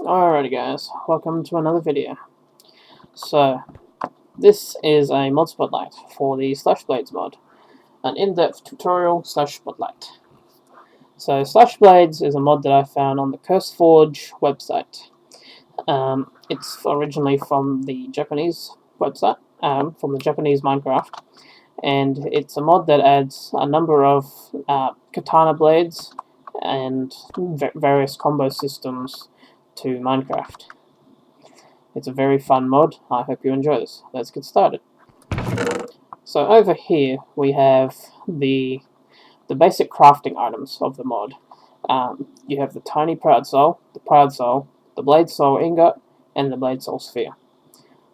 Alrighty guys, welcome to another video. So, this is a mod spotlight for the Slashblades mod, an in-depth tutorial / spotlight. So, Slashblades is a mod that I found on the CurseForge website. It's originally from the Japanese website, from the Japanese Minecraft, and it's a mod that adds a number of katana blades and various combo systems to Minecraft. It's a very fun mod. I hope you enjoy this. Let's get started. So over here we have the basic crafting items of the mod. You have the tiny proud soul, the blade soul ingot, and the blade soul sphere.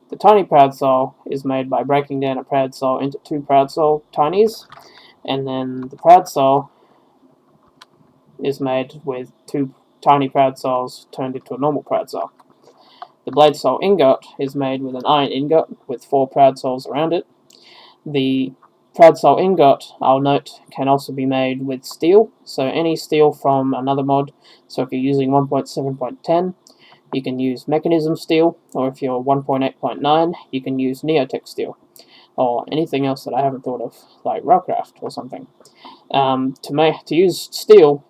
The tiny proud soul is made by breaking down a proud soul into 2 proud soul tinies, and then the proud soul is made with 2 tiny proud souls turned into a normal proud soul. The blade soul ingot is made with an iron ingot with 4 proud souls around it. The proud soul ingot, I'll note, can also be made with steel, so any steel from another mod. So if you're using 1.7.10, you can use mechanism steel, or if you're 1.8.9, you can use neotech steel, or anything else that I haven't thought of, like railcraft or something. To use steel,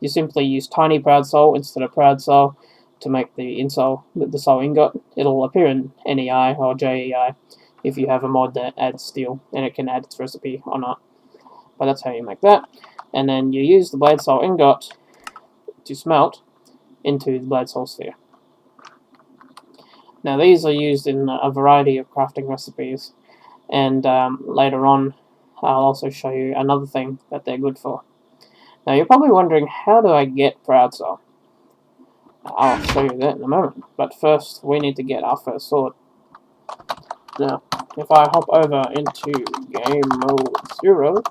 you simply use tiny proud soul instead of proud soul to make the soul ingot. It'll appear in NEI or JEI if you have a mod that adds steel, and it can add its recipe or not. But that's how you make that. And then you use the blade soul ingot to smelt into the blade soul sphere. Now these are used in a variety of crafting recipes, and later on I'll also show you another thing that they're good for. Now you're probably wondering, how do I get proud soul? I'll show you that in a moment, but first we need to get our first sword. Now, if I hop over into game mode 0,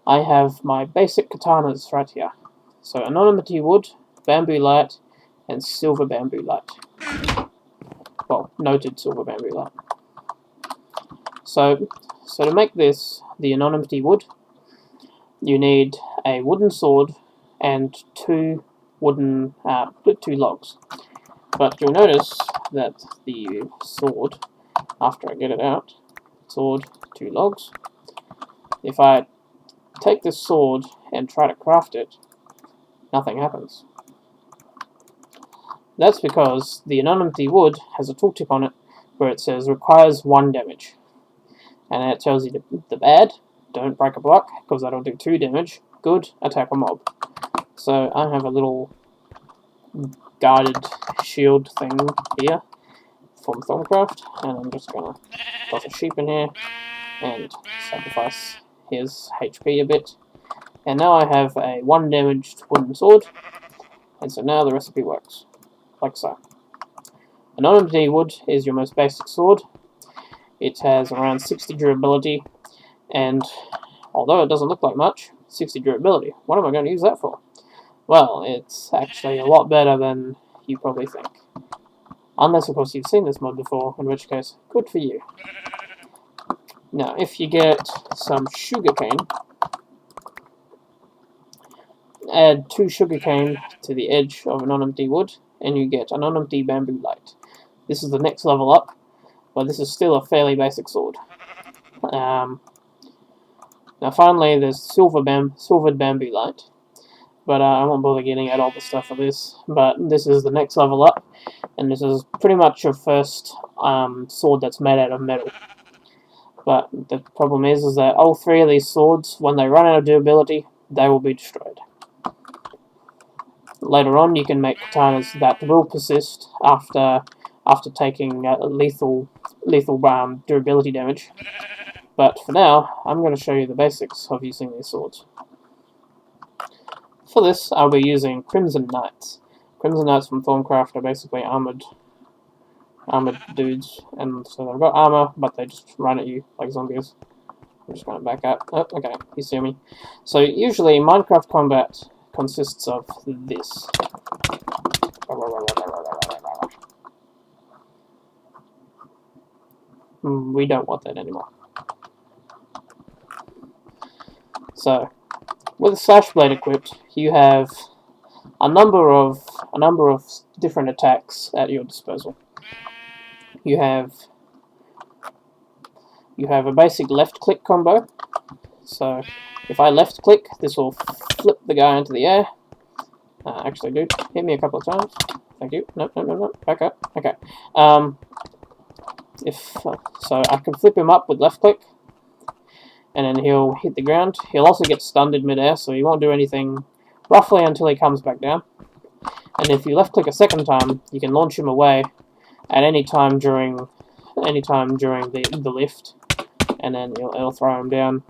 I have my basic katanas right here. So anonymity wood, bamboo light, and silver bamboo light. Well, noted silver bamboo light. So to make this, the anonymity wood, you need a wooden sword and 2 logs. But you'll notice that the sword, after I get it out, sword, 2 logs, if I take this sword and try to craft it, nothing happens. That's because the anonymity wood has a tooltip on it where it says requires 1 damage. And it tells you the bad, don't break a block, because that'll do 2 damage. Good, attack a mob. So I have a little guarded shield thing here from Thorncraft, and I'm just gonna toss a sheep in here and sacrifice his HP a bit. And now I have a 1 damaged wooden sword, and so now the recipe works, like so. Anonymity wood is your most basic sword. It has around 60 durability, and although it doesn't look like much, 60 durability, what am I going to use that for? Well, it's actually a lot better than you probably think. Unless, of course, you've seen this mod before, in which case, good for you. Now, if you get some sugarcane, add 2 sugarcane to the edge of anonymity wood, and you get anonymity bamboo light. This is the next level up, but this is still a fairly basic sword. Now finally, there's silvered bamboo light, but I won't bother getting out all the stuff for this. But this is the next level up, and this is pretty much your first sword that's made out of metal. But the problem is that all 3 of these swords, when they run out of durability, they will be destroyed. Later on, you can make katanas that will persist after taking lethal durability damage. But for now, I'm going to show you the basics of using these swords. For this, I'll be using Crimson Knights. Crimson Knights from Thorncraft are basically armored dudes, and so they've got armor, but they just run at you like zombies. I'm just going to back up. Oh, okay, you see me. So usually, Minecraft combat consists of this. We don't want that anymore. So, with a Slashblade equipped, you have a number of different attacks at your disposal. You have a basic left click combo. So if I left click, this will flip the guy into the air. Actually, dude, hit me a couple of times. Thank you. No, no, no, no. Back up. Okay. So I can flip him up with left click, and then he'll hit the ground. He'll also get stunned in midair, so he won't do anything roughly until he comes back down. And if you left click a second time, you can launch him away at any time during the lift, and then it'll throw him down,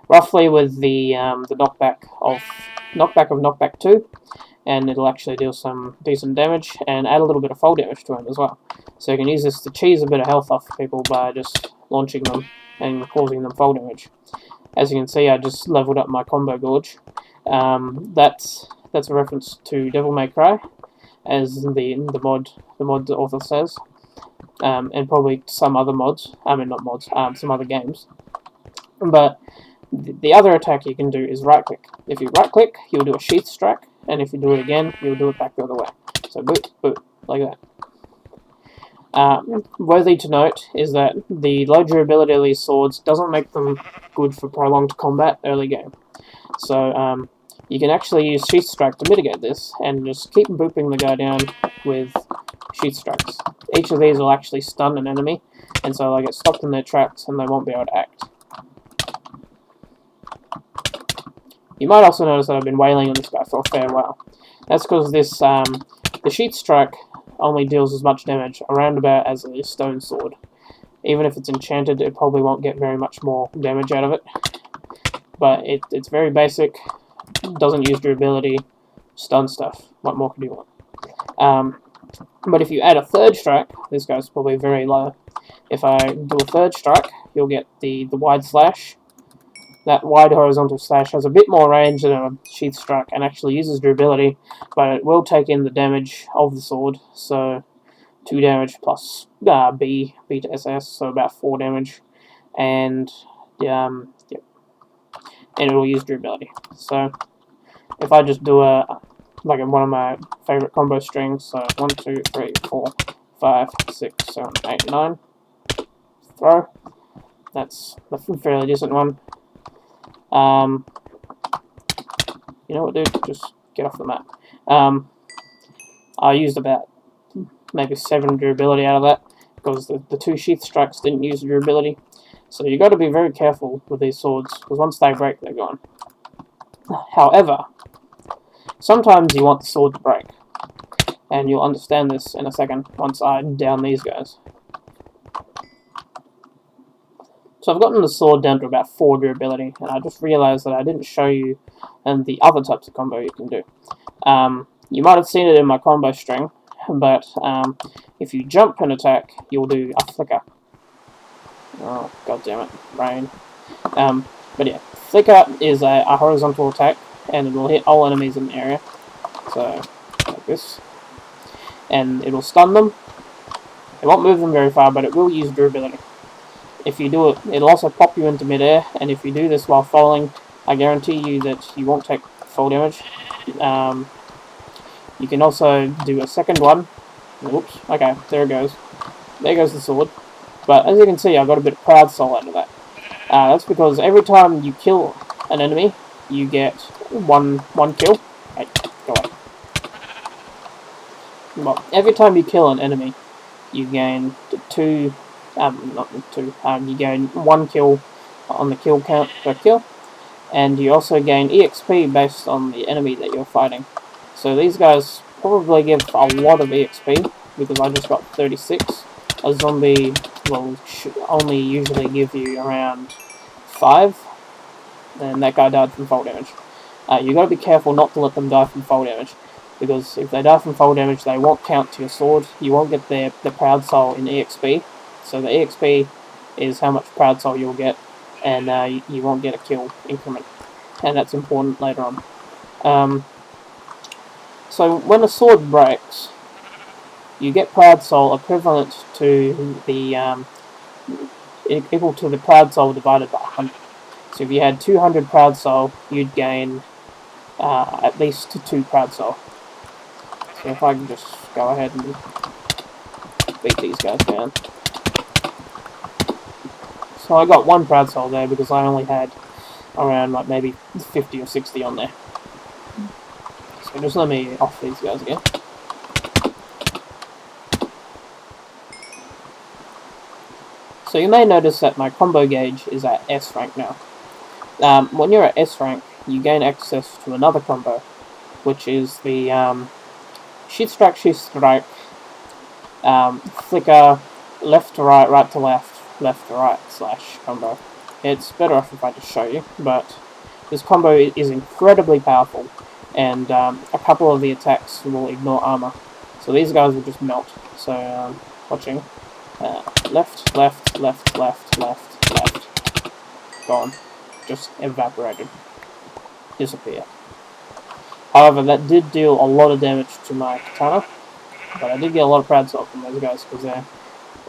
roughly with the knockback of knockback 2, and it'll actually deal some decent damage and add a little bit of fall damage to him as well. So you can use this to cheese a bit of health off people by just launching them and causing them fall damage. As you can see, I just leveled up my combo gorge. That's a reference to Devil May Cry, as the mod author says, and probably some other mods. I mean, not mods. Some other games. But the other attack you can do is right click. If you right click, you'll do a sheath strike, and if you do it again, you'll do it back the other way. So boot, boot, like that. Worthy to note is that the low durability of these swords doesn't make them good for prolonged combat early game. So you can actually use sheath strike to mitigate this, and just keep booping the guy down with sheath strikes. Each of these will actually stun an enemy, and so they get stopped in their tracks and they won't be able to act. You might also notice that I've been wailing on this guy for a fair while. That's because this the sheath strike only deals as much damage around about as a stone sword. Even if it's enchanted, it probably won't get very much more damage out of it. But it's very basic, doesn't use durability, stun stuff. What more could you want? But if you add a third strike, this guy's probably very low. If I do a third strike, you'll get the wide slash. That wide horizontal slash has a bit more range than a sheath strike and actually uses durability, but it will take in the damage of the sword. So 2 damage plus B to SS, so about 4 damage, and yep, and it will use durability. So if I just do one of my favorite combo strings, so 1, 2, 3, 4, 5, 6, 7, 8, 9, throw. That's a fairly decent one. You know what, dude? Just get off the map. I used about maybe 7 durability out of that, because the 2 sheath strikes didn't use durability. So you got to be very careful with these swords, because once they break, they're gone. However, sometimes you want the sword to break, and you'll understand this in a second once I down these guys. So I've gotten the sword down to about 4 durability, and I just realised that I didn't show you and the other types of combo you can do. You might have seen it in my combo string, but if you jump an attack, you'll do a flicker. Oh, god damn it, brain. But yeah, flicker is a horizontal attack, and it will hit all enemies in the area. So, like this. And it'll stun them. It won't move them very far, but it will use durability. If you do it, it'll also pop you into midair, and if you do this while falling, I guarantee you that you won't take fall damage. You can also do a second one. Oops, okay, there it goes. There goes the sword. But as you can see, I got a bit of proud soul out of that. That's because every time you kill an enemy, you get one kill. Hey, go away. Well, every time you kill an enemy, you gain 2. You gain 1 kill on the kill count per kill, and you also gain EXP based on the enemy that you're fighting. So these guys probably give a lot of EXP, because I just got 36. A zombie will only usually give you around 5, and that guy died from fall damage. You got to be careful not to let them die from fall damage, because if they die from fall damage, they won't count to your sword. You won't get their proud soul in EXP. So the EXP is how much proud soul you'll get, and you won't get a kill increment, and that's important later on. So when a sword breaks, you get proud soul equivalent to the equal to the proud soul divided by 100. So if you had 200 proud soul, you'd gain at least 2 proud soul. So if I can just go ahead and beat these guys down. So I got one proud soul there because I only had around like maybe 50 or 60 on there. So just let me off these guys again. So you may notice that my combo gauge is at S rank now. When you're at S rank, you gain access to another combo, which is the shift strike, flicker, left to right, right to left, left to right / combo. It's better off if I just show you, but this combo is incredibly powerful, and a couple of the attacks will ignore armor. So these guys will just melt. So watching. Left, left, left, left, left, left. Gone. Just evaporated. Disappear. However, that did deal a lot of damage to my katana, but I did get a lot of proud soul from those guys because they're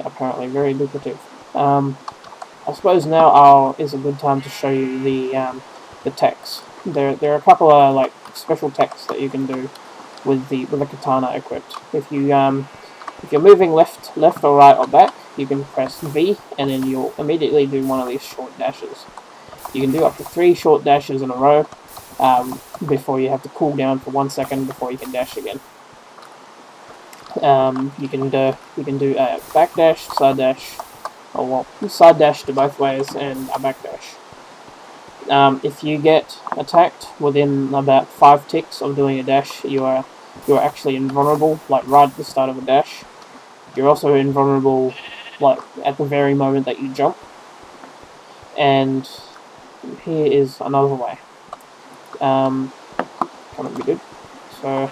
apparently very lucrative. I suppose now is a good time to show you the techs. There are a couple of like special techs that you can do with the katana equipped. If you're moving left or right or back, you can press V, and then you'll immediately do one of these short dashes. You can do up to 3 short dashes in a row before you have to cool down for 1 second before you can dash again. You can do a back dash, side dash, or well, side dash to both ways, and a back dash. If you get attacked within about 5 ticks of doing a dash, you're actually invulnerable, like right at the start of a dash. You're also invulnerable, like at the very moment that you jump. And here is another way. Kind of be good. So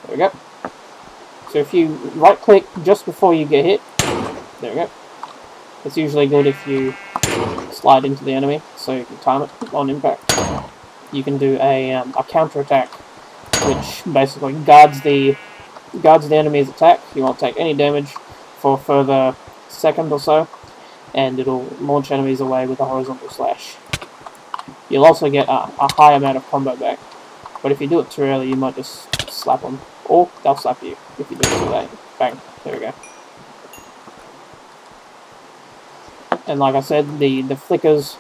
there we go. So if you right click just before you get hit, there we go. It's usually good if you slide into the enemy, so you can time it on impact. You can do a counter attack, which basically guards the enemy's attack. You won't take any damage for a further second or so, and it'll launch enemies away with a horizontal slash. You'll also get a high amount of combo back, but if you do it too early, you might just slap them, or they'll slap you if you do it too late. Bang, there we go. And like I said, the flickers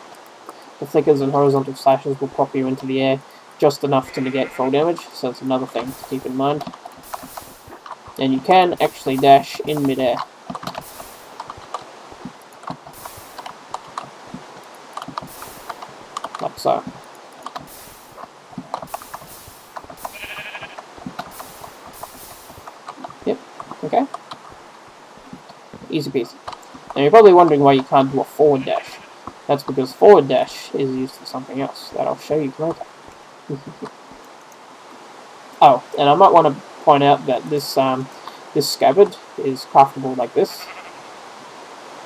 and horizontal slashes will pop you into the air just enough to negate full damage, so that's another thing to keep in mind. And you can actually dash in midair. Like so. Yep, okay. Easy peasy. Now you're probably wondering why you can't do a forward dash. That's because forward dash is used for something else that I'll show you later. Oh, and I might want to point out that this scabbard is craftable like this,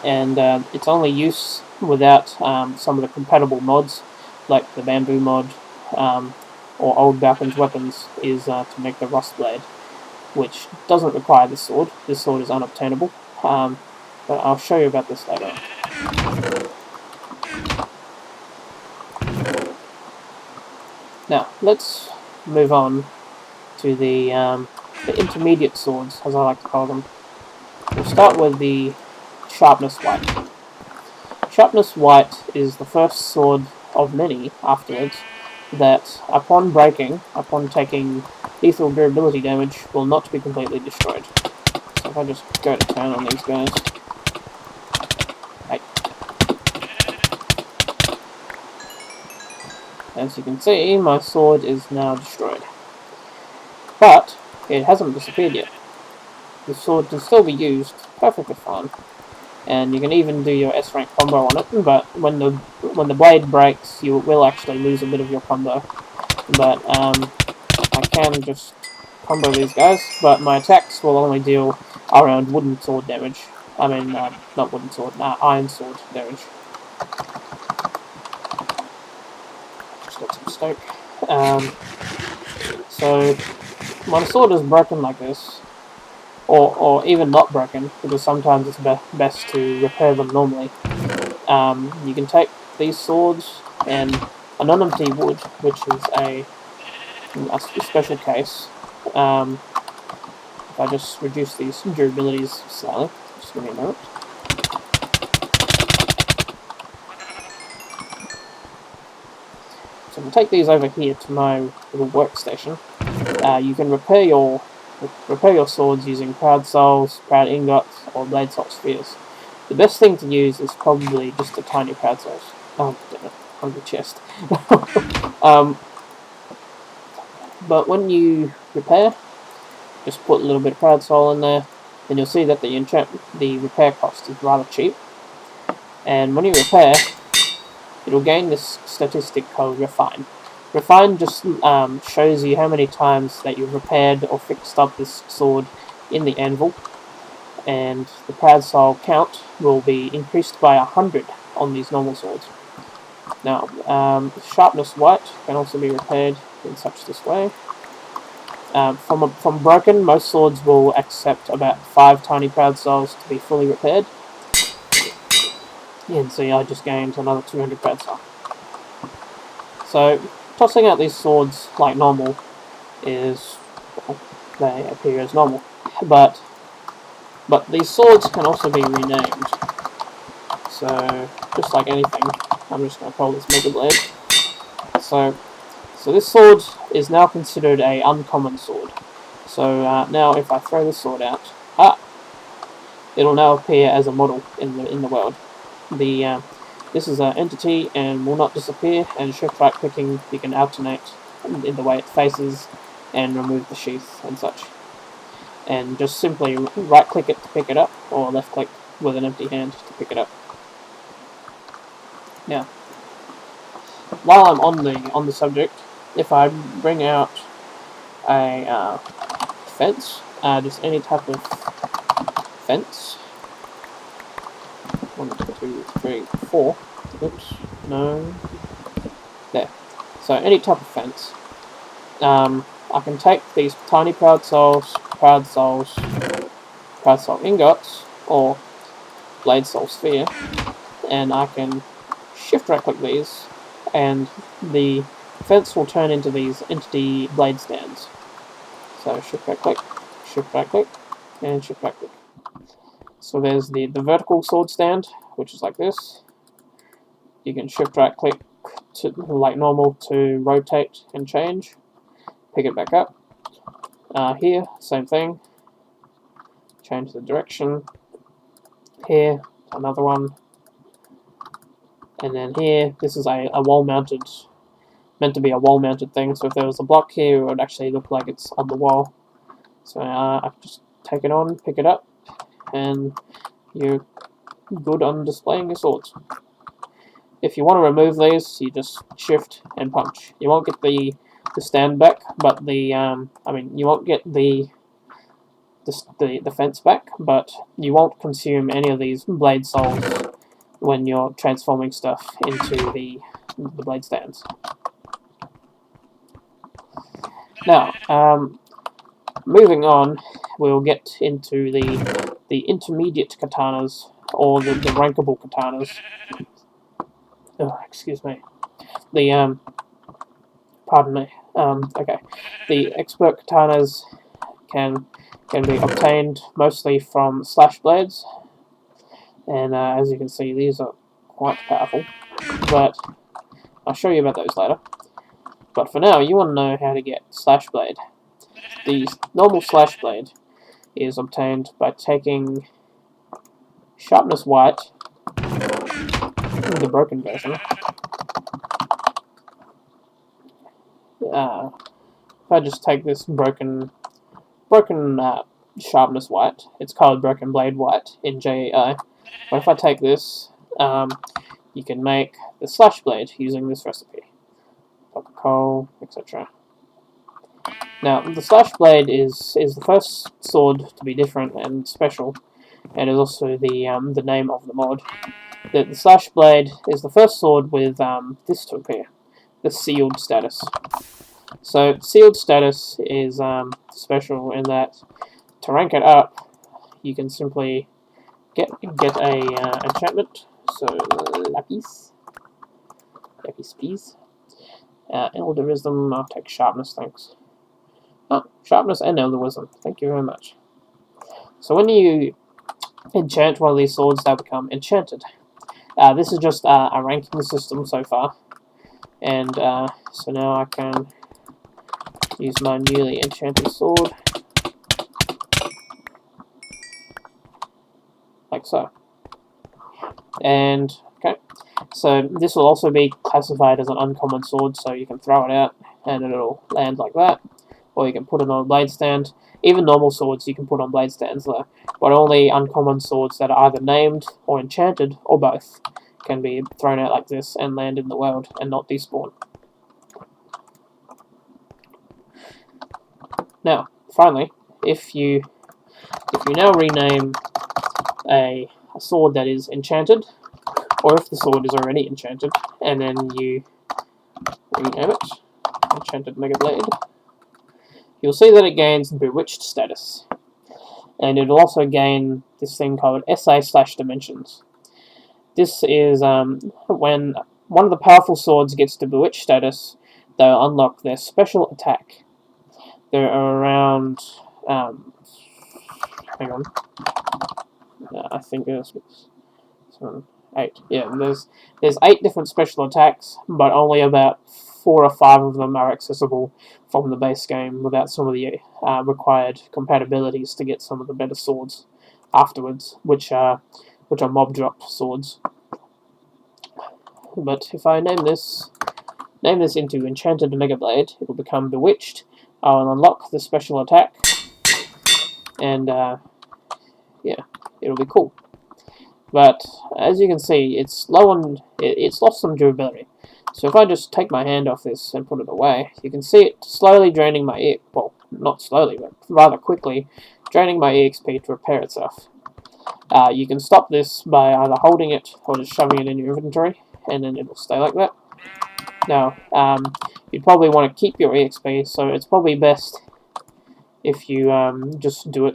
and its only use without some of the compatible mods, like the bamboo mod or old Balkan's weapons, is to make the rust blade, which doesn't require this sword. This sword is unobtainable, but I'll show you about this later. Now let's move on to the intermediate swords, as I like to call them. We'll start with the Sharpness White. Sharpness White is the first sword of many afterwards that, upon breaking, upon taking lethal durability damage, will not be completely destroyed. So if I just go to town on these guys. Hey. As you can see, my sword is now destroyed. But it hasn't disappeared yet. The sword can still be used perfectly fine, and you can even do your S rank combo on it. But when the blade breaks, you will actually lose a bit of your combo. But I can just combo these guys. But my attacks will only deal around wooden sword damage. I mean, not wooden sword, iron sword damage. Just got some stoke. So my sword is broken like this, or even not broken, because sometimes it's best to repair them normally. You can take these swords and a non-empty wood, which is a special case. if I just reduce these durabilities slightly, just give me a moment. So we'll take these over here to my little workstation. You can repair your swords using proud souls, proud ingots, or blade soul spheres. The best thing to use is probably just a tiny proud souls. Oh, damn it, on the chest. But when you repair, just put a little bit of proud soul in there, and you'll see that the repair cost is rather cheap. And when you repair, it'll gain this statistic called refine. Refine just shows you how many times that you've repaired or fixed up this sword in the anvil, and the proud soul count will be increased by 100 on these normal swords. Now, sharpness white can also be repaired in such this way. From broken, most swords will accept about 5 tiny proud souls to be fully repaired. And so I just gained another 200 proud soul. So, tossing out these swords like normal is, well, they appear as normal. But these swords can also be renamed. So, just like anything, I'm just going to call this Mega Blade. So this sword is now considered a uncommon sword. So now if I throw this sword out, it'll now appear as a model in the world. This is an entity and will not disappear, and shift right clicking you can alternate in the way it faces and remove the sheath and such. And just simply right click it to pick it up, or left click with an empty hand to pick it up. Now, while I'm on the subject, if I bring out a fence, just any type of fence. 1, 2, 3, 4. Oops, no. There. So any type of fence. I can take these tiny proud soul ingots, or blade soul sphere, and I can shift right click these, and the fence will turn into these entity blade stands. So shift right click, and shift right click. So there's the vertical sword stand, which is like this. You can shift right click to like normal to rotate and change. Pick it back up. Here, same thing. Change the direction. Here, another one. And then here, this is a wall-mounted, meant to be a wall-mounted thing. So if there was a block here, it would actually look like it's on the wall. So I just take it on, pick it up, and you're good on displaying your swords. If you want to remove these, you just shift and punch. You won't get the stand back, but you won't get the fence back, but you won't consume any of these blade souls when you're transforming stuff into the blade stands. Now, moving on, we'll get into the intermediate katanas, or the rankable katanas. Oh, excuse me. Pardon me. Okay. The expert katanas can be obtained mostly from Slashblades, and as you can see, these are quite powerful. But I'll show you about those later. But for now, you want to know how to get Slashblade. The normal Slashblade is obtained by taking sharpness white, the broken version. If I just take this broken sharpness white, it's called broken blade white in JEI. But if I take this, you can make the Slashblade using this recipe. Copper coal, etc. Now, the Slashblade is the first sword to be different and special, and is also the name of the mod. The Slashblade is the first sword with this to appear, the sealed status. So sealed status is special in that to rank it up, you can simply get a enchantment. So lapis please. Elder wisdom. I'll take sharpness, thanks. Oh, sharpness and elder wisdom. Thank you very much. So when you enchant one of these swords, they'll become enchanted. This is just a ranking system so far, and so now I can use my newly enchanted sword, like so. And okay, so this will also be classified as an uncommon sword, so you can throw it out and it'll land like that, or you can put it on a blade stand. Even normal swords you can put on blade stands though, but only uncommon swords that are either named or enchanted, or both, can be thrown out like this and land in the world and not despawn. Now, finally, if you now rename a sword that is enchanted, or if the sword is already enchanted, and then you rename it Enchanted Mega Blade, you'll see that it gains Bewitched status. And it'll also gain this thing called SA/Dimensions. This is when one of the powerful swords gets to Bewitched status, they'll unlock their special attack. There are around, hang on, I think there's 8. Yeah, there's 8 different special attacks, but only about 4 or 5 of them are accessible from the base game without some of the required compatibilities to get some of the better swords afterwards, which are mob drop swords. But if I name this into Enchanted Mega Blade, it will become Bewitched. I'll unlock the special attack, and yeah, it'll be cool. But as you can see, it's lost some durability. So if I just take my hand off this and put it away, you can see it slowly draining my EXP. Well, not slowly, but rather quickly draining my EXP to repair itself. You can stop this by either holding it or just shoving it in your inventory, and then it'll stay like that. Now, you'd probably want to keep your EXP, so it's probably best if you just do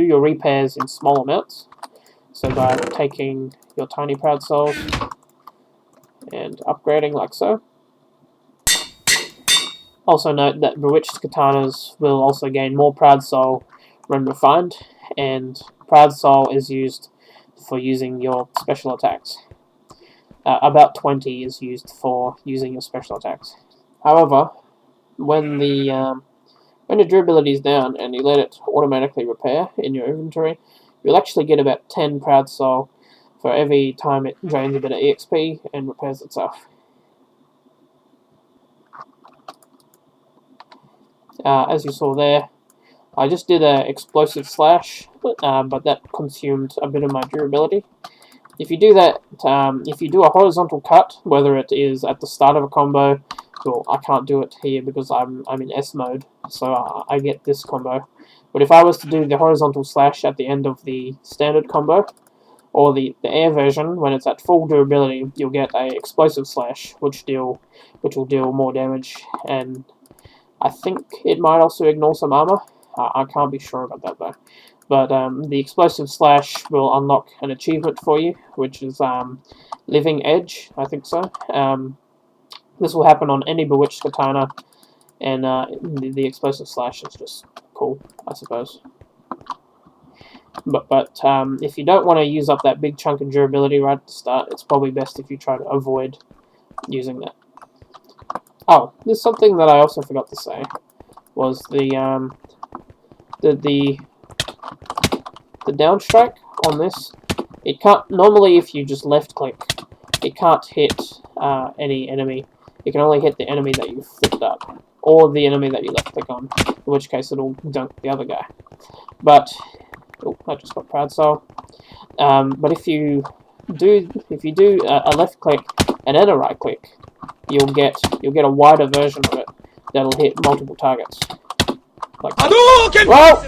your repairs in small amounts. So by taking your tiny proud souls and upgrading like so. Also note that Bewitched katanas will also gain more proud soul when refined, and proud soul is used for using your special attacks. About 20 is used for using your special attacks. However, when the durability is down and you let it automatically repair in your inventory, you'll actually get about 10 proud soul for every time it drains a bit of EXP and repairs itself. As you saw there, I just did an explosive slash, but that consumed a bit of my durability. If you do that, if you do a horizontal cut, whether it is at the start of a combo, well, I can't do it here because I'm in S mode, so I get this combo. But if I was to do the horizontal slash at the end of the standard combo, or the air version, when it's at full durability, you'll get a explosive slash, which will deal more damage, and I think it might also ignore some armor. I can't be sure about that though. But the explosive slash will unlock an achievement for you, which is Living Edge, I think so. This will happen on any Bewitched katana, and the explosive slash is just cool, I suppose. But if you don't want to use up that big chunk of durability right at the start, it's probably best if you try to avoid using that. Oh, there's something that I also forgot to say, was the down strike on this. It can't, normally if you just left click, it can't hit any enemy. It can only hit the enemy that you flipped up, or the enemy that you left click on, in which case it'll dunk the other guy. But oh, I just got proud soul. But if you do a left click and then a right click, you'll get a wider version of it that'll hit multiple targets. Like that. Well,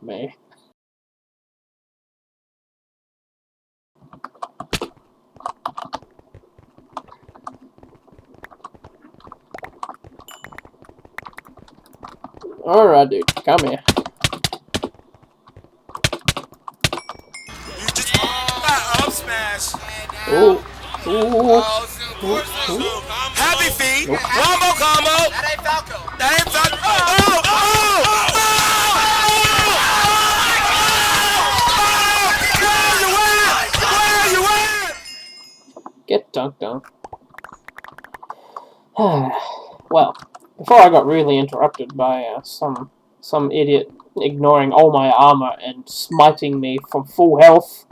me. Alright, dude, come here. You just got up smash. Ooh. Ooh. Happy feet. Nope. Wombo combo. That ain't Falco. That ain't Falco. Where you at? Get dunked on. Well, before I got really interrupted by some idiot ignoring all my armor and smiting me from full health,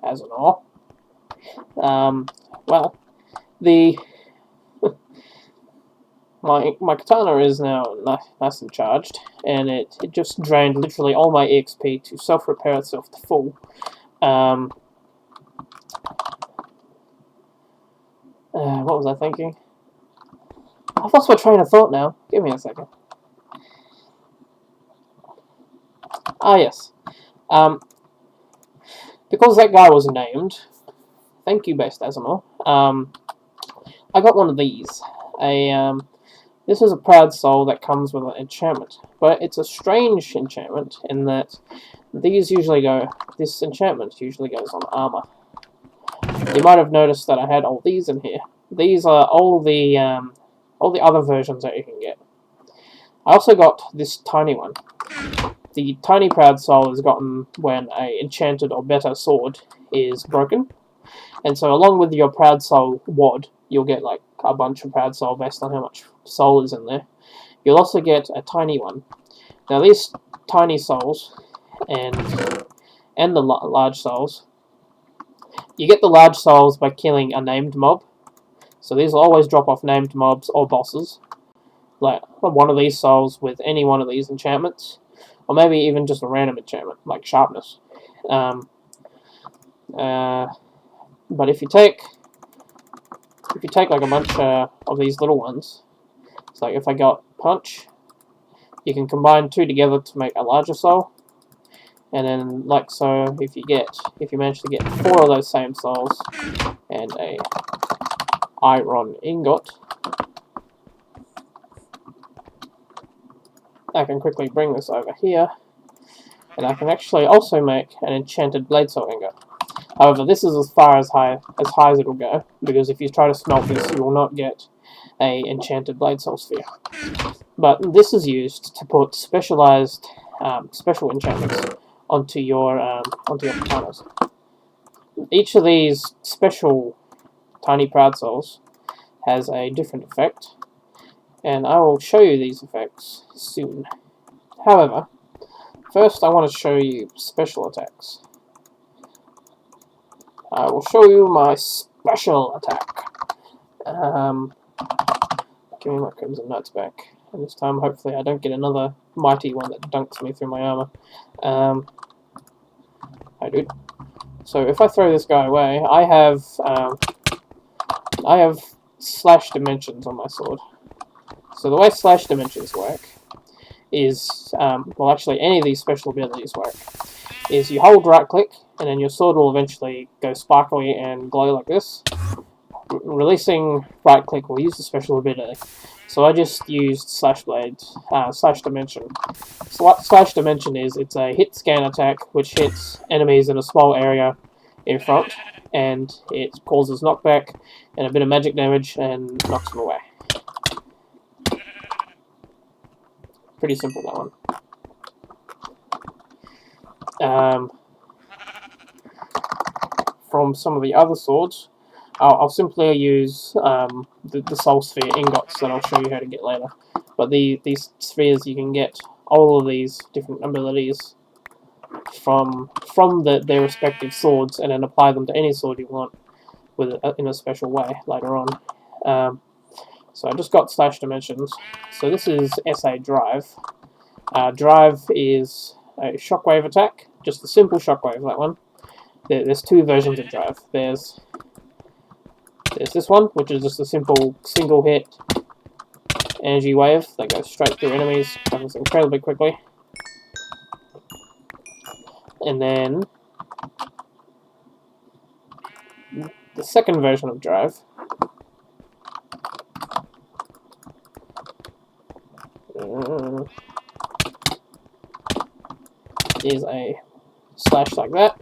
as an all. Well, the my katana is now nice and charged, and it just drained literally all my EXP to self-repair itself to full. What was I thinking? I've lost my train of thought now. Give me a second. Ah, yes. Because that guy was named, thank you, Base Decimal, I got one of these. This is a Proud Soul that comes with an enchantment, but it's a strange enchantment in that this enchantment usually goes on armor. You might have noticed that I had all these in here. These are all the other versions that you can get. I also got this tiny one. The tiny Proud Soul is gotten when a enchanted or better sword is broken. And so along with your Proud Soul wad, you'll get like a bunch of Proud Soul based on how much soul is in there. You'll also get a tiny one. Now these tiny souls and the large souls, you get the large souls by killing a named mob. So these will always drop off named mobs or bosses. Like one of these souls with any one of these enchantments. Or maybe even just a random enchantment, like sharpness. But if you take like a bunch of these little ones, it's like if I got punch, you can combine two together to make a larger soul. And then, like so, if you manage to get 4 of those same souls and a iron ingot, I can quickly bring this over here, and I can actually also make an enchanted blade soul ingot. However, this is as high as it'll go, because if you try to smelt this, you will not get a enchanted blade soul sphere. But this is used to put specialized, special enchantments onto your katanas. Each of these special tiny Proud Souls has a different effect, and I will show you these effects soon. However, first I want to show you special attacks. I will show you my special attack. Give me my Crimson Knights back. And this time, hopefully, I don't get another mighty one that dunks me through my armor. Hi, dude. So if I throw this guy away, I have slash dimensions on my sword. So the way slash dimensions work is, well, actually, any of these special abilities work, is you hold right click, and then your sword will eventually go sparkly and glow like this. Releasing right click will use the special ability. So I just used Slashblades, Slash Dimension. Slash Dimension it's a hit scan attack which hits enemies in a small area in front, and it causes knockback and a bit of magic damage and knocks them away. Pretty simple, that one. From some of the other swords, I'll simply use the Soul Sphere ingots that I'll show you how to get later. But these spheres, you can get all of these different abilities from their respective swords, and then apply them to any sword you want in a special way later on. So I just got Slash Dimensions. So this is SA Drive. Drive is a shockwave attack, just a simple shockwave, that one. There's 2 versions of Drive. There's this one, which is just a simple single hit energy wave that goes straight through enemies, travels incredibly quickly. And then the second version of Drive is a slash like that.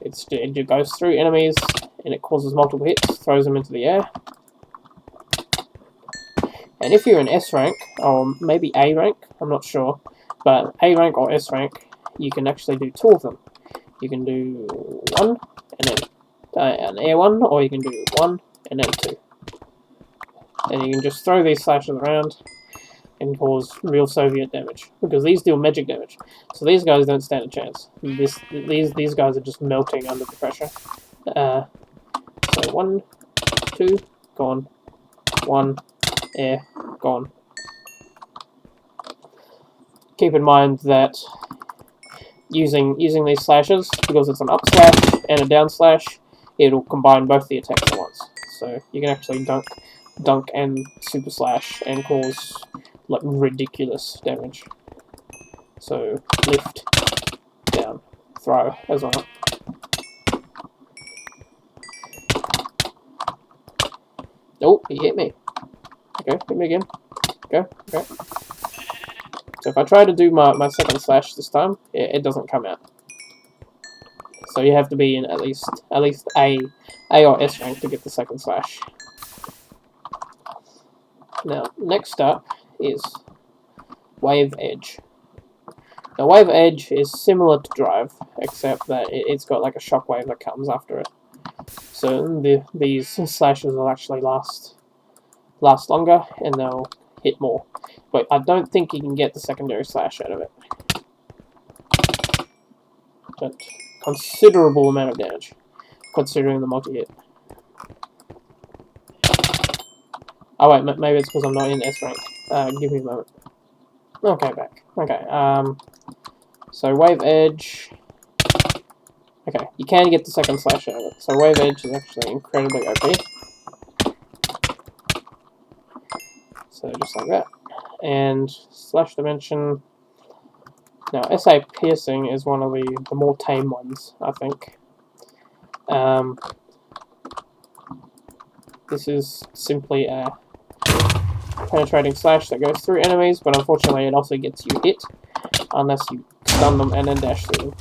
It goes through enemies and it causes multiple hits, throws them into the air. And if you're in S rank, or maybe A rank, I'm not sure, but A rank or S rank, you can actually do 2 of them. You can do 1 and then an air 1, or you can do 1 and then 2. And you can just throw these slashes around and cause real Soviet damage, because these deal magic damage. So these guys don't stand a chance. These guys are just melting under the pressure. So 1, 2, gone. 1, air, gone. Keep in mind that using these slashes, because it's an up slash and a down slash, it'll combine both the attacks at once. So you can actually dunk and super slash and cause like ridiculous damage. So lift, down, throw as well. Oh, he hit me. Okay, hit me again. Go, okay. So if I try to do my second slash this time, it doesn't come out. So you have to be in at least A or S rank to get the second slash. Now, next up is Wave Edge. Now, Wave Edge is similar to Drive, except that it's got like a shockwave that comes after it. So these slashes will actually last longer, and they'll hit more. But I don't think you can get the secondary slash out of it. But considerable amount of damage, considering the multi-hit. Oh wait, maybe it's because I'm not in S rank. Give me a moment. Okay, back. Okay, so Wave Edge. Okay, you can get the second slash out of it. So Wave Edge is actually incredibly OP. So just like that. And Slash Dimension. Now, SA Piercing is one of the more tame ones, I think. This is simply a penetrating slash that goes through enemies, but unfortunately it also gets you hit, unless you stun them and then dash through them.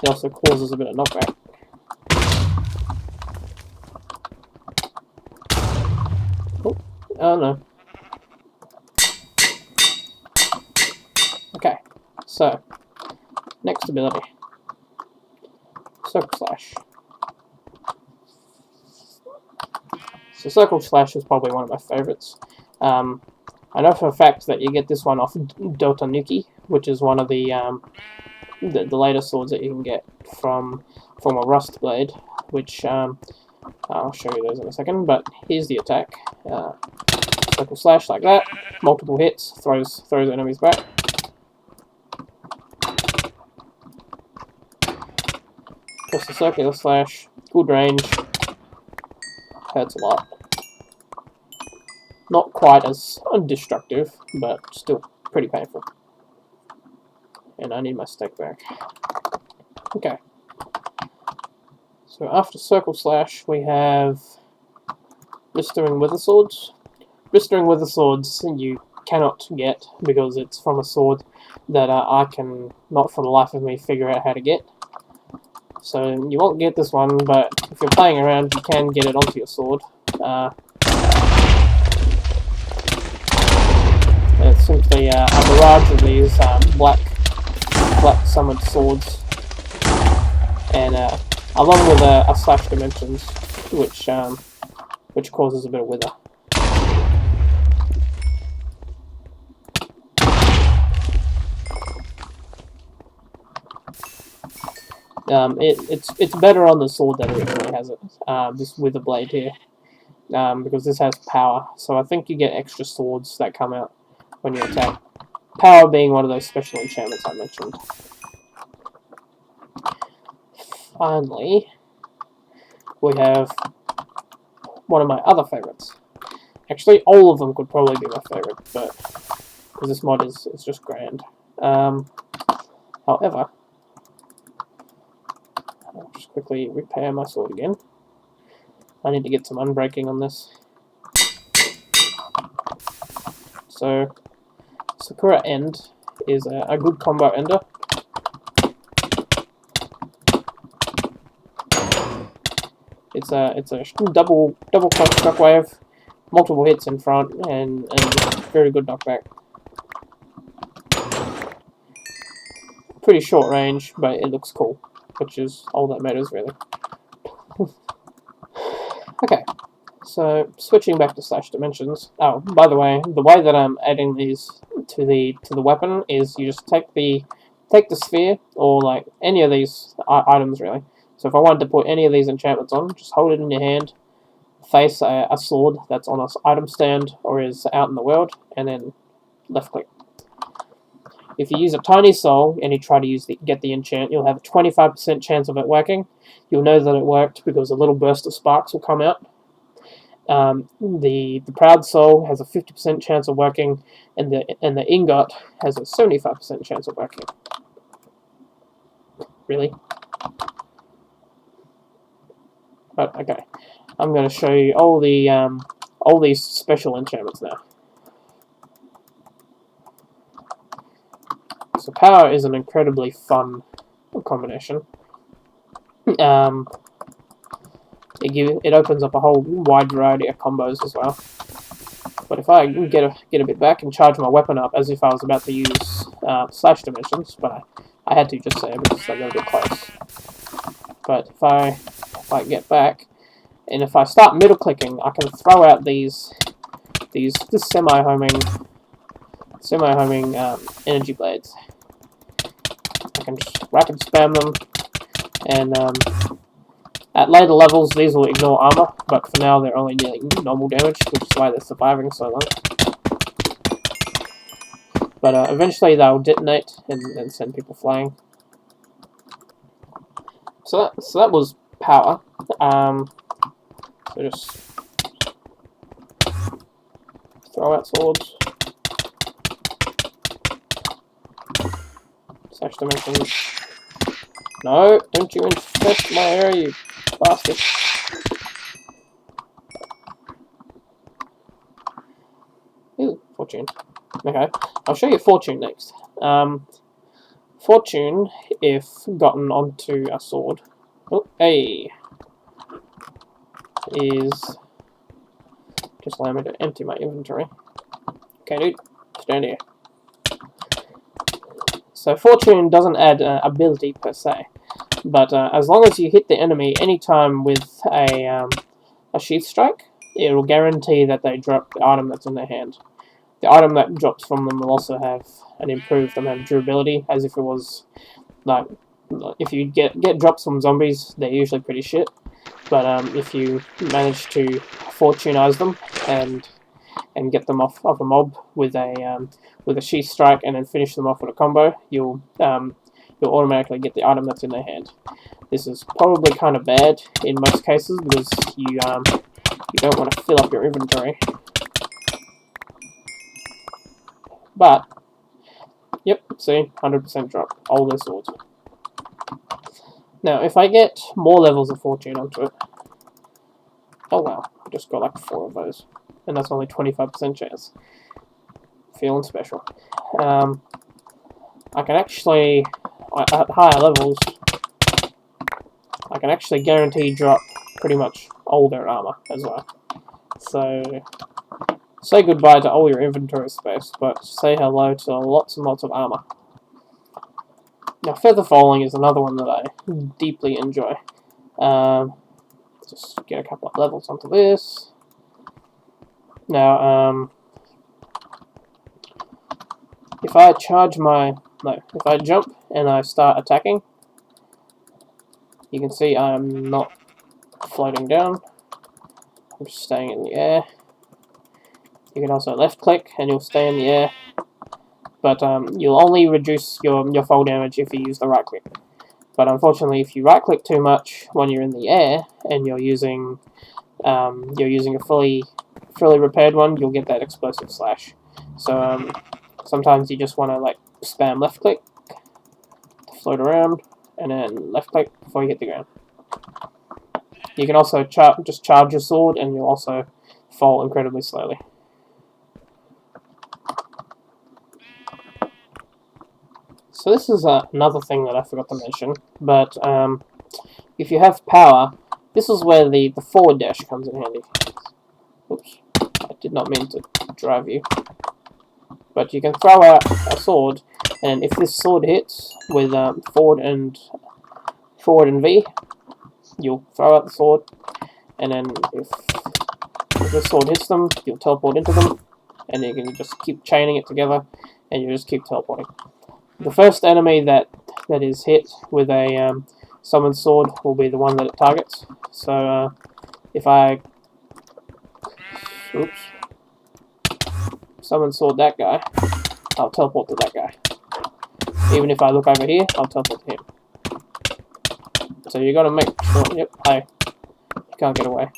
It also causes a bit of knockback. Oh no. Okay, so, next ability. Circle Slash. So Circle Slash is probably one of my favourites. I know for a fact that you get this one off Dota Nuki, which is one of the later swords that you can get from a Rust Blade, which I'll show you those in a second, but here's the attack. Circle Slash like that, multiple hits, throws enemies back. Just a Circular Slash, good range, hurts a lot. Not quite as destructive, but still pretty painful. And I need my stack back. Okay. So after Circle Slash, we have Blistering Wither Swords. Blistering Wither Swords you cannot get because it's from a sword that I can not for the life of me figure out how to get. So you won't get this one, but if you're playing around, you can get it onto your sword. It's simply a barrage of these black summoned swords, and along with a Slash Dimensions, which causes a bit of wither. It's better on the sword that originally has it. This Wither Blade here, because this has power. So I think you get extra swords that come out when you attack. Power being one of those special enchantments I mentioned. Finally, we have one of my other favorites. Actually, all of them could probably be my favorite, but because this mod is just grand. However, I'll just quickly repair my sword again. I need to get some unbreaking on this. So Sakura End is a good combo ender. It's a double clock shockwave, multiple hits in front, and very good knockback. Pretty short range, but it looks cool, which is all that matters really. Okay, so switching back to Slash Dimensions. Oh, by the way that I'm adding these to the weapon is you just take the sphere, or like any of these items really. So if I wanted to put any of these enchantments on, just hold it in your hand, face a sword that's on an item stand or is out in the world, and then left click. If you use a tiny soul and you try to get the enchant, you'll have a 25% chance of it working. You'll know that it worked because a little burst of sparks will come out. The proud soul has a 50% chance of working, and the ingot has a 75% chance of working. Really? But okay, I'm going to show you all these special enchantments now. So power is an incredibly fun combination. It opens up a whole wide variety of combos as well. But if I get a bit back and charge my weapon up as if I was about to use Slash Dimensions, but I had to just say because I got a bit close. But if I get back, and if I start middle clicking, I can throw out these semi-homing energy blades. I can just rack and spam them, and at later levels these will ignore armor, but for now they're only dealing normal damage, which is why they're surviving so long. But eventually they'll detonate and send people flying. So that was power. So just throw out swords. Slash Dimensions. No, don't you infest my area, you bastard. Ooh, Fortune. Okay, I'll show you Fortune next. Fortune, if gotten onto a sword, is just allow me to empty my inventory. Okay, dude, stand here. So Fortune doesn't add ability per se, but as long as you hit the enemy anytime with a sheath strike, it will guarantee that they drop the item that's in their hand. The item that drops from them will also have an improved amount of durability, as if it was like, if you get drops from zombies, they're usually pretty shit. But if you manage to fortunize them and get them off a mob with a sheath strike and then finish them off with a combo, you'll automatically get the item that's in their hand. This is probably kind of bad in most cases because you don't want to fill up your inventory. But yep, see, 100% drop all their swords. Now, if I get more levels of Fortune onto it, oh wow, I just got like 4 of those, and that's only 25% chance. Feeling special. I can actually, at higher levels, I can actually guarantee drop pretty much all their armor as well. So, say goodbye to all your inventory space, but say hello to lots and lots of armor. Now, feather falling is another one that I deeply enjoy. Just get a couple of levels onto this. Now, if I jump and I start attacking, you can see I'm not floating down. I'm just staying in the air. You can also left click and you'll stay in the air. But you'll only reduce your fall damage if you use the right click. But unfortunately, if you right click too much when you're in the air and you're using a fully repaired one, you'll get that explosive slash. So sometimes you just want to like spam left click to float around, and then left click before you hit the ground. You can also just charge your sword, and you'll also fall incredibly slowly. So this is another thing that I forgot to mention, but if you have power, this is where the forward dash comes in handy. Oops, I did not mean to drive you. But you can throw out a sword, and if this sword hits with forward and V, you'll throw out the sword, and then if this sword hits them, you'll teleport into them, and you can just keep chaining it together, and you just keep teleporting. The first enemy that is hit with a summoned sword will be the one that it targets. So if I summon sword that guy, I'll teleport to that guy. Even if I look over here, I'll teleport to him. So you gotta make sure. Yep, hey, you can't get away.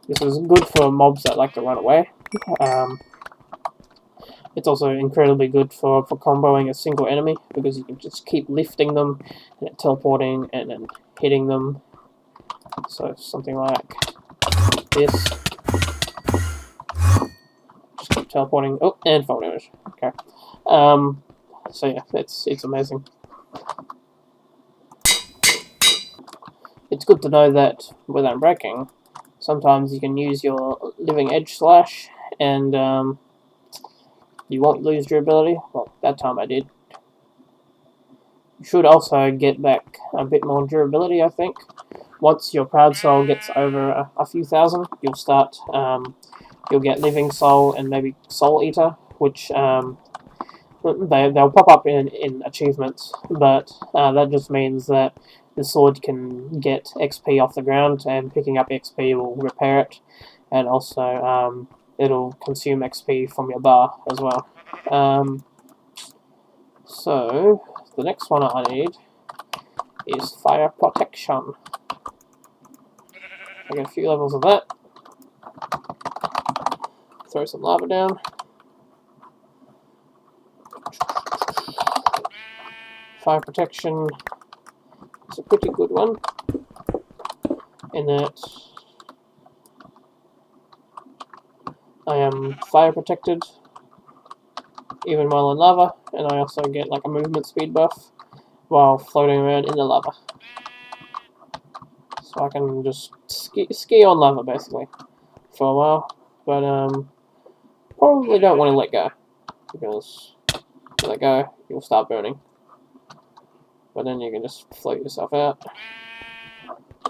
This is good for mobs that like to run away. It's also incredibly good for comboing a single enemy, because you can just keep lifting them and teleporting and then hitting them. So something like this. Just keep teleporting. Oh, and fall damage. Okay. So yeah, it's amazing. It's good to know that with unbreaking, sometimes you can use your living edge slash and you won't lose durability. Well, that time I did. You should also get back a bit more durability, I think. Once your Proud Soul gets over a few thousand, you'll start, you'll get Living Soul and maybe Soul Eater, which they'll pop up in achievements, but that just means that the sword can get XP off the ground, and picking up XP will repair it, and also it'll consume XP from your bar as well. So the next one I need is Fire Protection. I get a few levels of that. Throw some lava down. Fire Protection is a pretty good one, in that I am fire protected even while in lava, and I also get like a movement speed buff while floating around in the lava. So I can just ski on lava basically for a while, but probably don't want to let go, because if you let go, you'll start burning. But then you can just float yourself out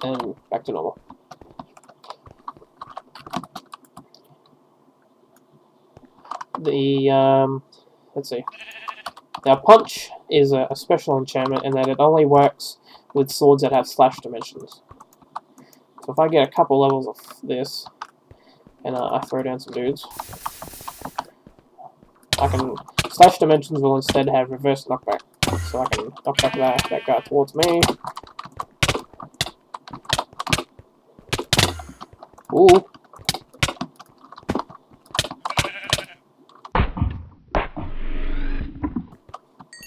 and back to normal. Let's see. Now, Punch is a special enchantment in that it only works with swords that have slash dimensions. So if I get a couple levels of this, and I throw down some dudes, I can... Slash dimensions will instead have reverse knockback. So I can knock back that guy towards me. Ooh.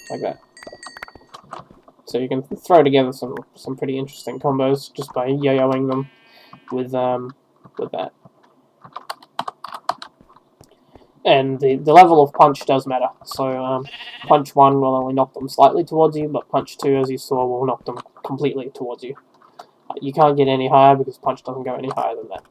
Like that. So you can throw together some pretty interesting combos just by yo-yoing them with that. And the level of punch does matter. So punch 1 will only knock them slightly towards you, but punch 2, as you saw, will knock them completely towards you. You can't get any higher because punch doesn't go any higher than that.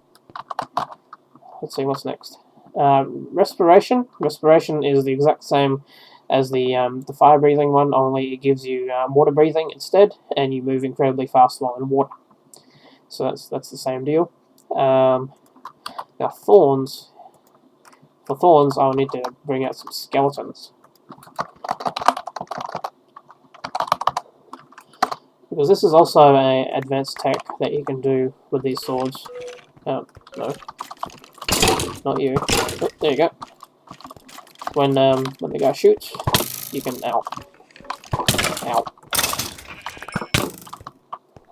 Let's see what's next. Respiration. Respiration is the exact same as the fire breathing one, only it gives you water breathing instead, and you move incredibly fast while in water. So that's the same deal. Now thorns. For thorns, I'll need to bring out some skeletons, because this is also an advanced tech that you can do with these swords. No, not you. Oh, there you go. When the guy shoots, you can ow.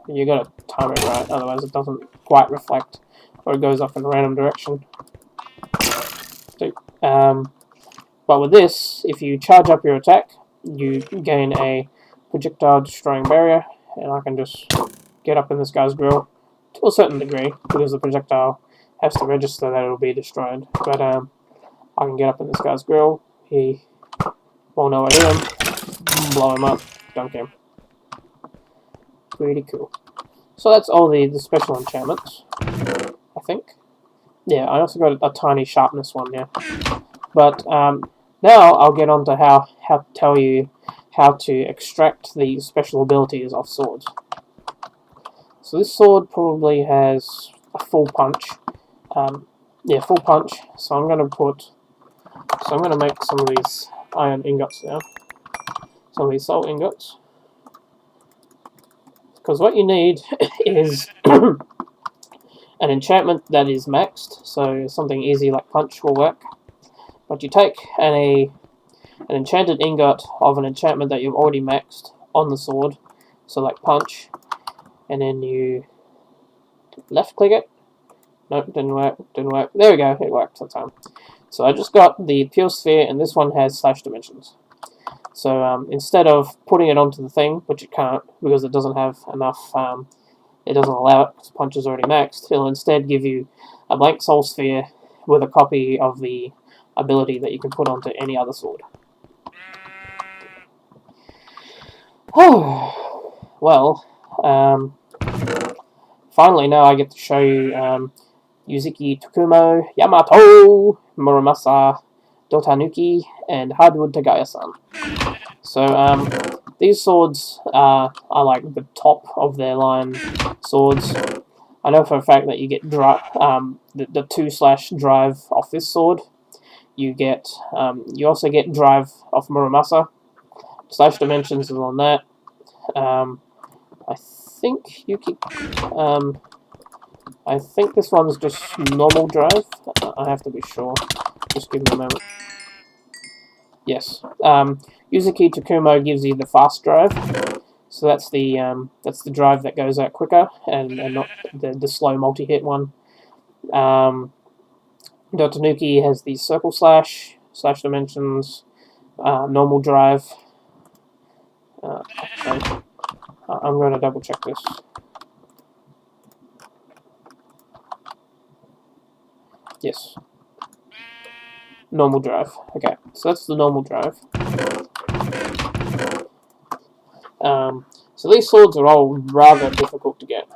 You gotta time it right, otherwise it doesn't quite reflect, or it goes off in a random direction. But with this, if you charge up your attack, you gain a projectile destroying barrier, and I can just get up in this guy's grill to a certain degree, because the projectile has to register that it'll be destroyed. But I can get up in this guy's grill. He Won't know I hit him. Blow him up. Dunk him. Pretty cool. So that's all the special enchantments, I think. Yeah, I also got a tiny sharpness one, yeah. But now I'll get on to how to tell you how to extract the special abilities of swords. So this sword probably has a full punch. Yeah, full punch. So I'm gonna make some of these iron ingots now. Some of these soul ingots. Because what you need is an enchantment that is maxed, so something easy like punch will work. But you take an enchanted ingot of an enchantment that you've already maxed on the sword, so like punch, and then you left click it. Nope, didn't work, There we go, it worked that time. So I just got the pure sphere, and this one has slash dimensions. So instead of putting it onto the thing, which it can't because it doesn't have enough, it doesn't allow it because punch is already maxed, it'll instead give you a blank soul sphere with a copy of the ability that you can put onto any other sword. Well, finally now I get to show you Yuziki Tokumo, Yamato, Muramasa, Dotanuki, and Hardwood Tagaya-san. So these swords are like the top of their line swords. I know for a fact that you get the 2/ drive off this sword. You also get drive off Muramasa. Slash dimensions is on that. I think you can. I think this one's just normal drive. I have to be sure. Just give me a moment. Yes. Yuzaki Tokumo gives you the fast drive. So that's the drive that goes out quicker and not the slow multi-hit one. Dotanuki has the circle slash dimensions, normal drive. Okay. I'm going to double check this. Yes. Normal drive. Okay, so that's the normal drive. So these swords are all rather difficult to get.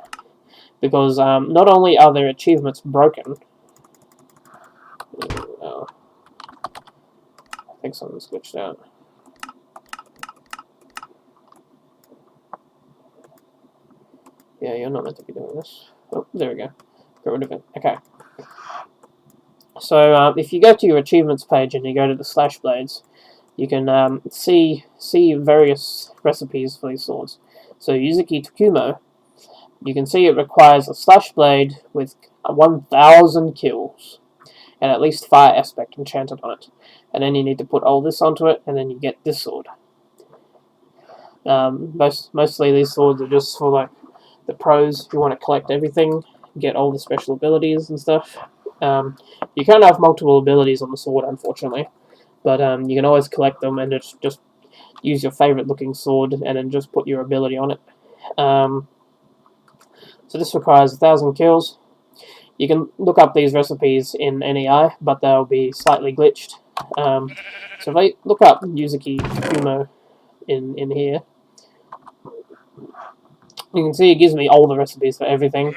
Because not only are their achievements broken... I think something's glitched out. Yeah, you're not meant to be doing this. Oh, there we go. Got rid of it. Okay. So if you go to your achievements page and you go to the Slashblades, you can see various recipes for these swords. So Yuzaki Tokumo, you can see it requires a Slashblade with 1,000 kills and at least fire aspect enchanted on it. And then you need to put all this onto it, and then you get this sword. Mostly these swords are just for like the pros who want to collect everything, get all the special abilities and stuff. You can't have multiple abilities on the sword, unfortunately, but you can always collect them and just use your favorite looking sword and then just put your ability on it. So this requires 1,000 kills. You can look up these recipes in NEI, but they'll be slightly glitched. So if I look up Yuzaki Tokumo in here, you can see it gives me all the recipes for everything,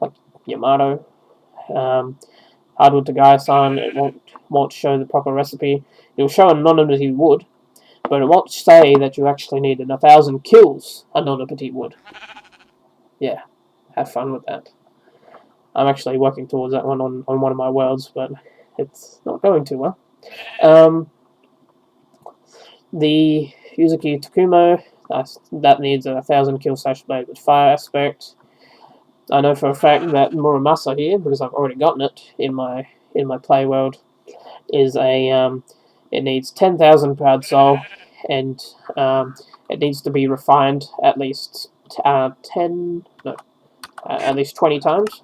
like Yamato. Hardwood Tagaya-san, it won't show the proper recipe. It'll show a non-ability wood, but it won't say that you actually need 1,000 kills a non-ability wood. Yeah, have fun with that. I'm actually working towards that one on one of my worlds, but it's not going too well. The Yuzaki Tokumo, that needs 1,000 kill Slashblade with fire aspect. I know for a fact that Muramasa here, because I've already gotten it in my play world, is it needs 10,000 Proud Soul, and it needs to be refined at least at least 20 times.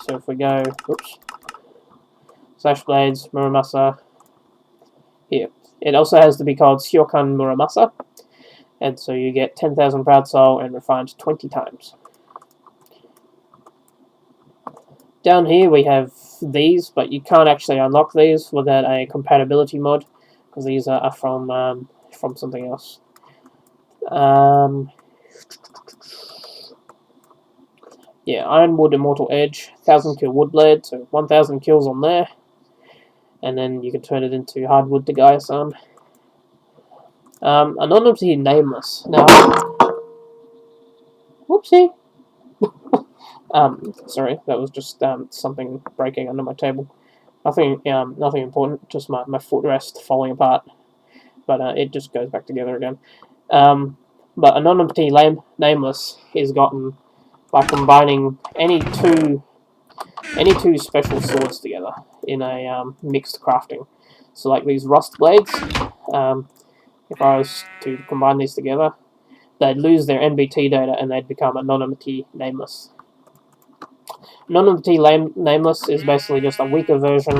So if we go, Slashblades, Muramasa, here. It also has to be called Shyokan Muramasa, and so you get 10,000 Proud Soul and refined 20 times. Down here we have these, but you can't actually unlock these without a compatibility mod, because these are from something else. Yeah, Ironwood Immortal Edge, 1000 kill Woodblade, so 1000 kills on there, and then you can turn it into Hardwood to Gaia Sun. Anonymity Nameless. Now, whoopsie. Sorry, that was just something breaking under my table. Nothing important. Just my footrest falling apart, but it just goes back together again. But Anonymity Nameless is gotten by combining any two special swords together in a mixed crafting. So like these rust blades, if I was to combine these together, they'd lose their NBT data and they'd become Anonymity Nameless. Anonymity Nameless is basically just a weaker version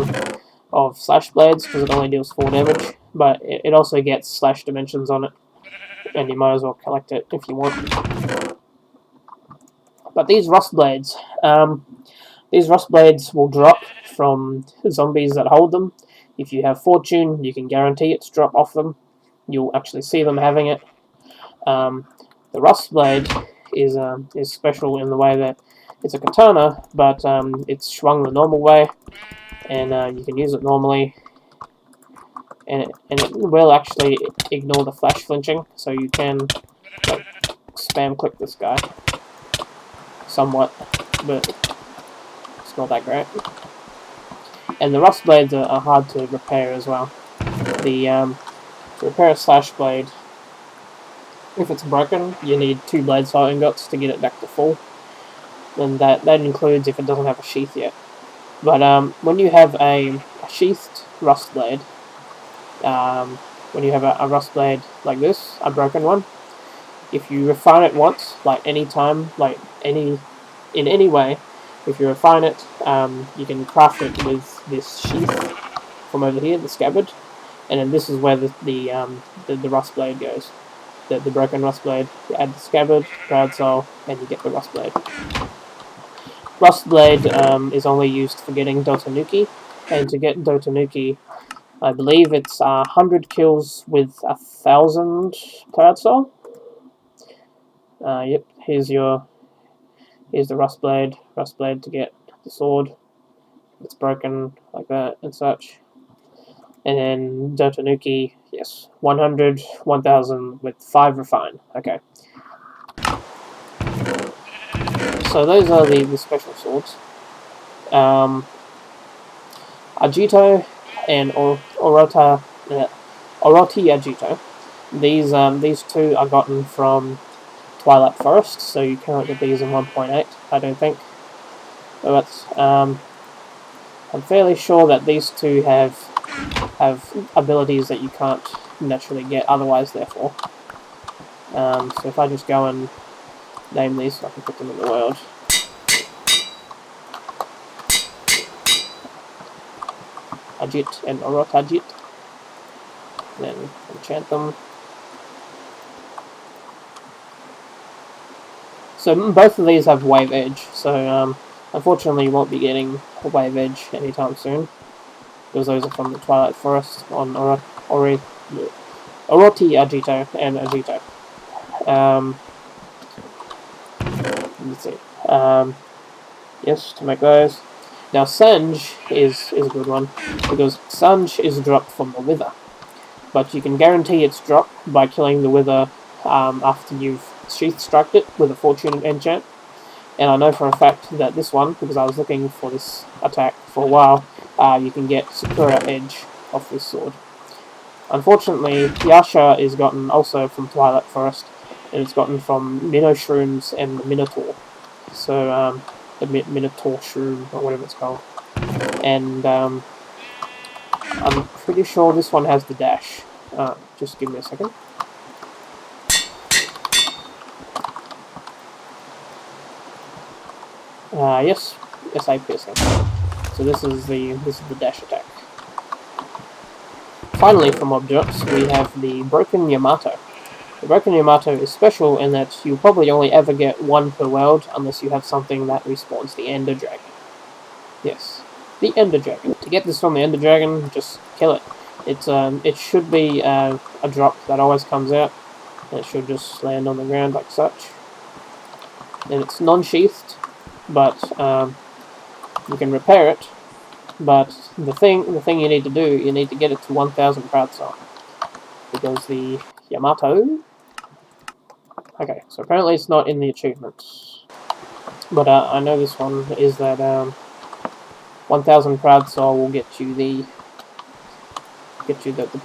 of Slashblades because it only deals 4 damage, but it also gets slash dimensions on it, and you might as well collect it if you want. But these rust blades will drop from zombies that hold them. If you have fortune, you can guarantee it to drop off them. You'll actually see them having it. The rust blade is special in the way that it's a katana, but it's swung the normal way, and you can use it normally, and it will actually ignore the flash flinching, so you can like spam click this guy somewhat, but it's not that great. And the rust blades are hard to repair as well. To repair a slash blade, if it's broken, you need 2 blade saw ingots to get it back to full, and that includes if it doesn't have a sheath yet. But when you have a sheathed rust blade, when you have a rust blade like this, a broken one, if you refine it once, like any time, in any way, if you refine it, you can craft it with this sheath from over here, the scabbard, and then this is where the rust blade goes. The broken rust blade, you add the scabbard, proud soul, and you get the rust blade. Rust blade is only used for getting Dotanuki, and to get Dotanuki, I believe it's 100 kills with 1000 proud soul. Yep, here's the rust blade to get the sword. It's broken like that and such. And then Dotanuki, yes, 100, 1000 with 5 refine. Okay. So those are the special swords. Agito and Oroti Agito. These two are gotten from Twilight Forest, so you cannot get these in 1.8, I don't think. But I'm fairly sure that these two have abilities that you can't naturally get otherwise, therefore. So if I just go and name these so I can put them in the world. Ajit and Orotajit. Then enchant them. So both of these have wave edge, so unfortunately you won't be getting a wave edge anytime soon, because those are from the Twilight Forest on Oroti Agito and Agito. Let's see. Yes, to make those. Now Sange is a good one, because Sange is dropped from the Wither, but you can guarantee its drop by killing the Wither after you've sheath struck it with a fortune enchant. And I know for a fact that this one, because I was looking for this attack for a while, you can get Sakura Edge off this sword. Unfortunately, Yasha is gotten also from Twilight Forest, and it's gotten from Minnow Shrooms and the Minotaur. So, the Minotaur Shroom, or whatever it's called. And, I'm pretty sure this one has the dash. Just give me a second. Yes, SA piercing. So this is the dash attack. Finally, from objects, we have the Broken Yamato. The Broken Yamato is special in that you'll probably only ever get one per world unless you have something that respawns the Ender Dragon. Yes, the Ender Dragon. To get this from the Ender Dragon, just kill it. It should be a drop that always comes out. And it should just land on the ground like such. And it's non-sheathed, but you can repair it. But the thing you need to do, you need to get it to 1,000 proud soul, because the Yamato. Okay, so apparently it's not in the achievements, but I know this one is that 1,000 proud soul will get you the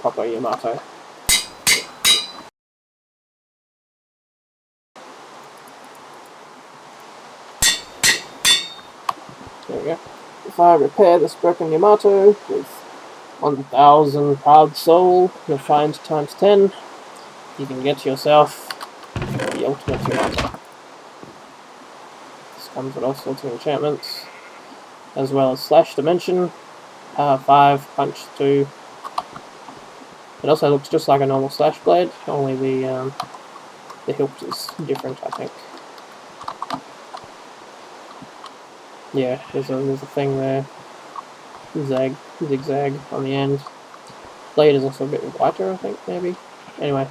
proper Yamato. There we go. If I repair this broken Yamato with 1,000 proud soul refined times 10, you can get yourself the ultimate Yamato. This comes with all sorts of enchantments, as well as Slash Dimension, Power 5, Punch 2. It also looks just like a normal Slashblade, only the hilt is different, I think. Yeah, there's a thing there. Zigzag on the end. Blade is also a bit whiter, I think, maybe. Anyway.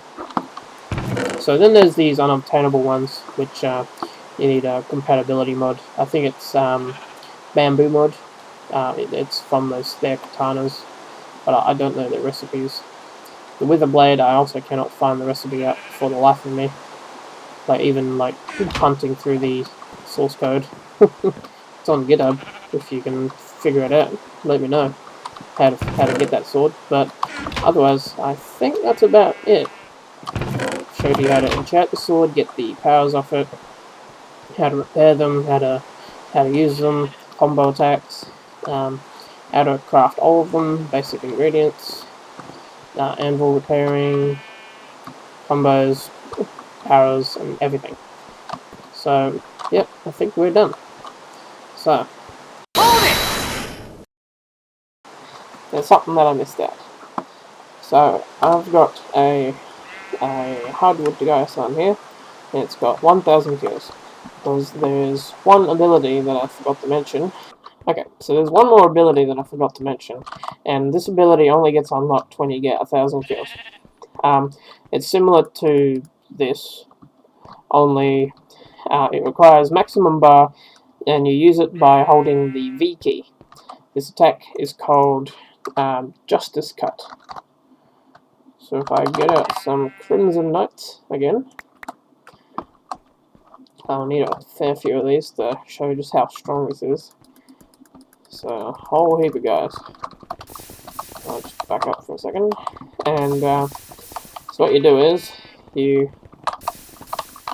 So then there's these unobtainable ones, which you need a compatibility mod. I think it's bamboo mod. It's from their katanas, but I don't know their recipes. The Wither Blade, I also cannot find the recipe out for the life of me. Even hunting through the source code. It's on GitHub. If you can figure it out, let me know how to get that sword. But otherwise, I think that's about it. Showed you how to enchant the sword, get the powers off it, how to repair them, how to use them, combo attacks, how to craft all of them, basic ingredients, anvil repairing, combos, arrows, and everything. So, yep, I think we're done. So, there's something that I missed out. So, I've got a hardwood ghost on here, and it's got 1,000 kills. Because there's one ability that I forgot to mention. Okay, so there's one more ability that I forgot to mention, and this ability only gets unlocked when you get 1,000 kills. It's similar to this, only it requires maximum bar, and you use it by holding the V key. This attack is called Justice Cut. So if I get out some Crimson Knights again, I'll need a fair few of these to show just how strong this is. So, a whole heap of guys. I'll just back up for a second. And so what you do is, you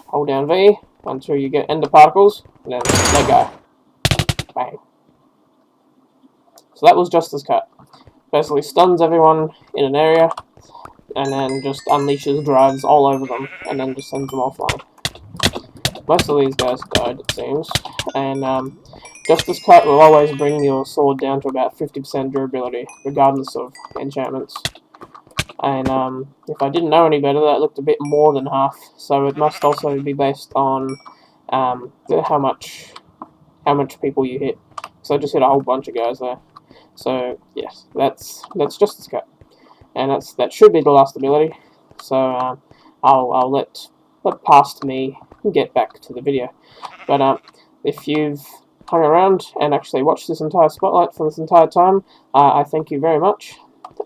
hold down V until you get ender particles, and then let go. Bang. So that was Justice Cut. Basically stuns everyone in an area, and then just unleashes drives all over them, and then just sends them all flying. Most of these guys died, it seems, and Justice Cut will always bring your sword down to about 50% durability, regardless of enchantments. And if I didn't know any better, that looked a bit more than half, so it must also be based on how much people you hit. So I just hit a whole bunch of guys there. So yes, that's Justice Cut, and that should be the last ability. So I'll let past me get back to the video. But if you've hung around and actually watched this entire spotlight for this entire time, I thank you very much.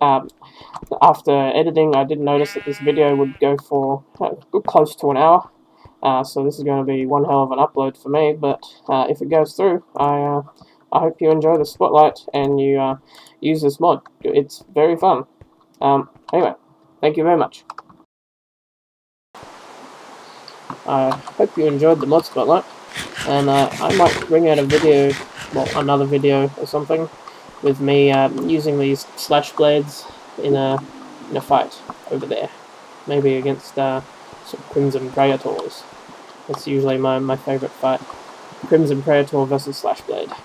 After editing, I did notice that this video would go for close to an hour. So this is going to be one hell of an upload for me, but if it goes through, I hope you enjoy the spotlight and you use this mod. It's very fun. Anyway, thank you very much. I hope you enjoyed the mod spotlight, and I might bring out a video, well, another video or something, with me using these Slashblades in a fight over there. Maybe against some Crimson Praetors. That's usually my favourite fight. Crimson Praetor versus Slashblade.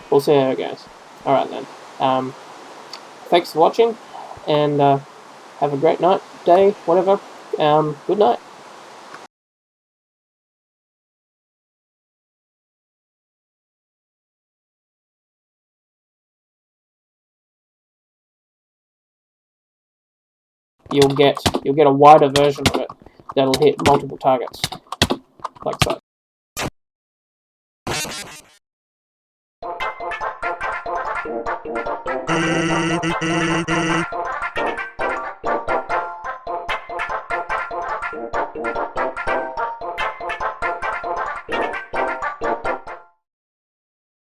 We'll see how it goes. Alright then. Thanks for watching, and have a great night, day, whatever. Good night. you'll get a wider version of it that'll hit multiple targets, like so.